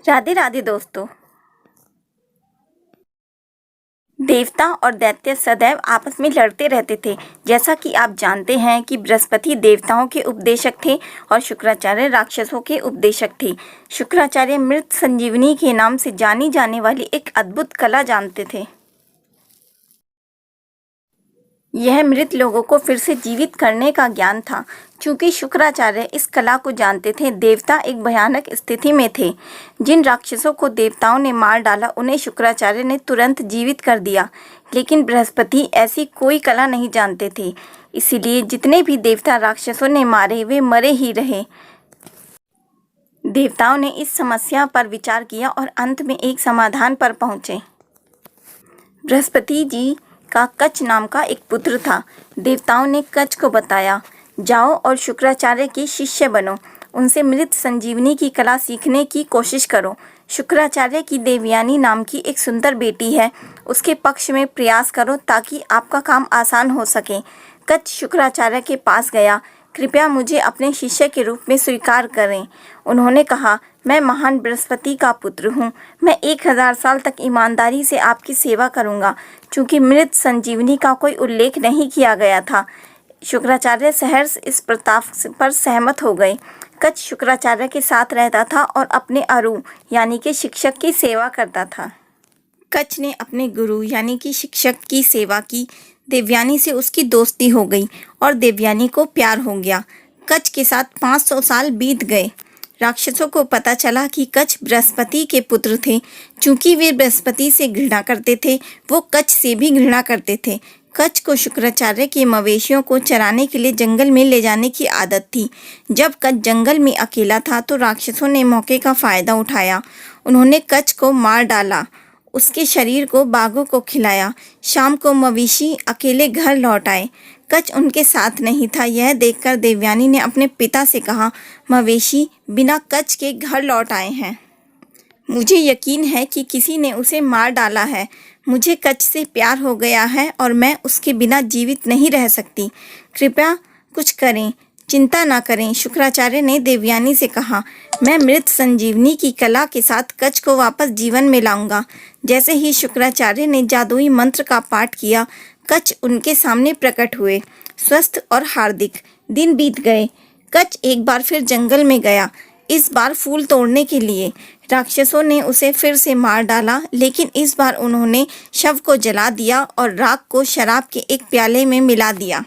राधे राधे दोस्तों। देवता और दैत्य सदैव आपस में लड़ते रहते थे। जैसा कि आप जानते हैं कि बृहस्पति देवताओं के उपदेशक थे और शुक्राचार्य राक्षसों के उपदेशक थे। शुक्राचार्य मृत संजीवनी के नाम से जानी जाने वाली एक अद्भुत कला जानते थे। यह मृत लोगों को फिर से जीवित करने का ज्ञान था। चूंकि शुक्राचार्य इस कला को जानते थे, देवता एक भयानक स्थिति में थे। जिन राक्षसों को देवताओं ने मार डाला, उन्हें शुक्राचार्य ने तुरंत जीवित कर दिया। लेकिन बृहस्पति ऐसी कोई कला नहीं जानते थे, इसीलिए जितने भी देवता राक्षसों ने मारे, वे मरे ही रहे। देवताओं ने इस समस्या पर विचार किया और अंत में एक समाधान पर पहुंचे। बृहस्पति जी का कच नाम का एक पुत्र था। देवताओं ने कच को बताया, जाओ और शुक्राचार्य के शिष्य बनो, उनसे मृत संजीवनी की कला सीखने की कोशिश करो। शुक्राचार्य की देवयानी नाम की एक सुंदर बेटी है, उसके पक्ष में प्रयास करो ताकि आपका काम आसान हो सके। कच शुक्राचार्य के पास गया, कृपया मुझे अपने शिष्य के रूप में स्वीकार करें। उन्होंने कहा, मैं महान बृहस्पति का पुत्र हूँ, मैं 1000 साल तक ईमानदारी से आपकी सेवा करूँगा। चूँकि मृत संजीवनी का कोई उल्लेख नहीं किया गया था, शुक्राचार्य सहर्ष इस प्रस्ताव पर सहमत हो गए। कच शुक्राचार्य के साथ रहता था और अपने अरु यानी कि शिक्षक की सेवा करता था। कच ने अपने गुरु यानी कि शिक्षक की सेवा की। देवयानी से उसकी दोस्ती हो गई और देवयानी को प्यार हो गया। कच के साथ 500 साल बीत गए। राक्षसों को पता चला कि कच बृहस्पति के पुत्र थे। चूंकि वे बृहस्पति से घृणा करते थे, वो कच से भी घृणा करते थे। कच को शुक्राचार्य के मवेशियों को चराने के लिए जंगल में ले जाने की आदत थी। जब कच जंगल में अकेला था तो राक्षसों ने मौके का फायदा उठाया। उन्होंने कच को मार डाला, उसके शरीर को बाघों को खिलाया। शाम को मवेशी अकेले घर लौट आए। कच उनके साथ नहीं था। यह देखकर देवयानी ने अपने पिता से कहा, मवेशी बिना कच के घर लौट आए हैं। मुझे यकीन है कि किसी ने उसे मार डाला है। मुझे कच से प्यार हो गया है और मैं उसके बिना जीवित नहीं रह सकती। कृपया कुछ करें, चिंता ना करें। शुक्राचार्य ने देवयानी से कहा, मैं मृत संजीवनी की कला के साथ कच को वापस जीवन में लाऊंगा। जैसे ही शुक्राचार्य ने जादुई मंत्र का पाठ किया, कच उनके सामने प्रकट हुए, स्वस्थ और हार्दिक। दिन बीत गए। कच एक बार फिर जंगल में गया, इस बार फूल तोड़ने के लिए। राक्षसों ने उसे फिर से मार डाला, लेकिन इस बार उन्होंने शव को जला दिया और राख को शराब के एक प्याले में मिला दिया।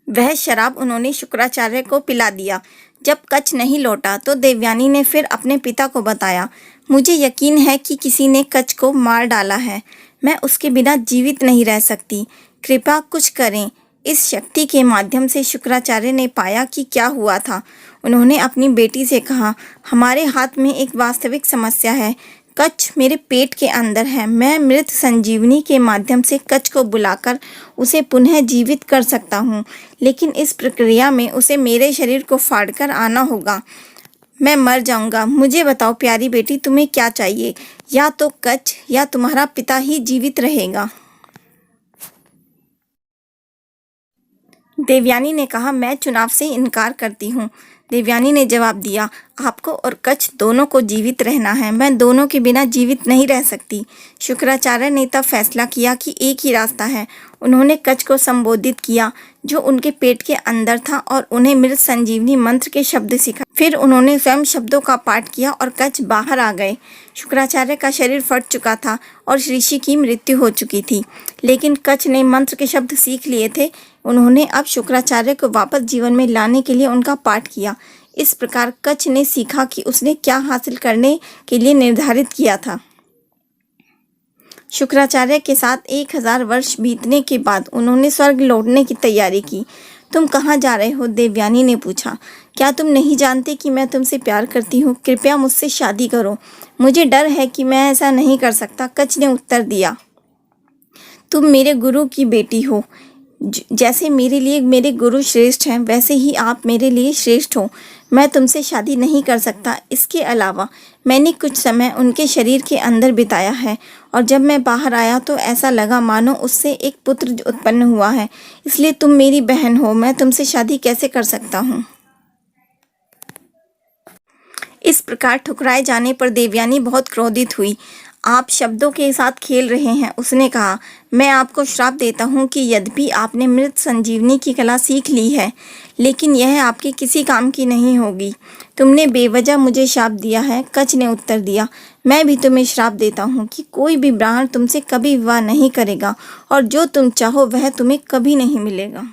वह शराब उन्होंने शुक्राचार्य को पिला दिया। जब कच नहीं लौटा तो देवयानी ने फिर अपने पिता को बताया, मुझे यकीन है कि किसी ने कच को मार डाला है। मैं उसके बिना जीवित नहीं रह सकती। कृपया कुछ करें। इस शक्ति के माध्यम से शुक्राचार्य ने पाया कि क्या हुआ था। उन्होंने अपनी बेटी से कहा, हमारे हाथ में एक वास्तविक समस्या है। कच मेरे पेट के अंदर है। मैं मृत संजीवनी के माध्यम से कच को बुलाकर उसे पुनः जीवित कर सकता हूँ, लेकिन इस प्रक्रिया में उसे मेरे शरीर को फाड़कर आना होगा। मैं मर जाऊंगा। मुझे बताओ प्यारी बेटी, तुम्हें क्या चाहिए? या तो कच या तुम्हारा पिता ही जीवित रहेगा। देवयानी ने कहा, मैं चुनाव से इनकार करती हूँ। देवयानी ने जवाब दिया, आपको और कच दोनों को जीवित रहना है। मैं दोनों के बिना जीवित नहीं रह सकती। शुक्राचार्य ने तब फैसला किया कि एक ही रास्ता है। उन्होंने कच को संबोधित किया जो उनके पेट के अंदर था और उन्हें मृत संजीवनी मंत्र के शब्द सिखाए। फिर उन्होंने स्वयं शब्दों का पाठ किया और कच बाहर आ गए। शुक्राचार्य का शरीर फट चुका था और ऋषि की मृत्यु हो चुकी थी, लेकिन कच ने मंत्र के शब्द सीख लिए थे। उन्होंने अब शुक्राचार्य को वापस जीवन में लाने के लिए उनका पाठ किया। इस प्रकार कच ने सीखा कि उसने क्या हासिल करने के लिए निर्धारित किया था। शुक्राचार्य के साथ 1000 वर्ष बीतने के बाद उन्होंने स्वर्ग लौटने की तैयारी की। तुम कहाँ जा रहे हो? देवयानी ने पूछा। क्या तुम नहीं जानते कि मैं तुमसे प्यार करती हूँ? कृपया मुझसे शादी करो। मुझे डर है कि मैं ऐसा नहीं कर सकता, कच ने उत्तर दिया। तुम मेरे गुरु की बेटी हो। जैसे मेरे लिए मेरे गुरु श्रेष्ठ हैं, वैसे ही आप मेरे लिए श्रेष्ठ हो। मैं तुमसे शादी नहीं कर सकता। इसके अलावा मैंने कुछ समय उनके शरीर के अंदर बिताया है और जब मैं बाहर आया तो ऐसा लगा मानो उससे एक पुत्र उत्पन्न हुआ है। इसलिए तुम मेरी बहन हो, मैं तुमसे शादी कैसे कर सकता हूँ? इस प्रकार ठुकराए जाने पर देवयानी बहुत क्रोधित हुई। आप शब्दों के साथ खेल रहे हैं, उसने कहा। मैं आपको श्राप देता हूँ कि यद्यपि आपने मृत संजीवनी की कला सीख ली है, लेकिन यह आपके किसी काम की नहीं होगी। तुमने बेवजह मुझे श्राप दिया है। कच्छ ने उत्तर दिया, मैं भी तुम्हें श्राप देता हूँ कि कोई भी ब्राह्मण तुमसे कभी विवाह नहीं करेगा और जो तुम चाहो वह तुम्हें कभी नहीं मिलेगा।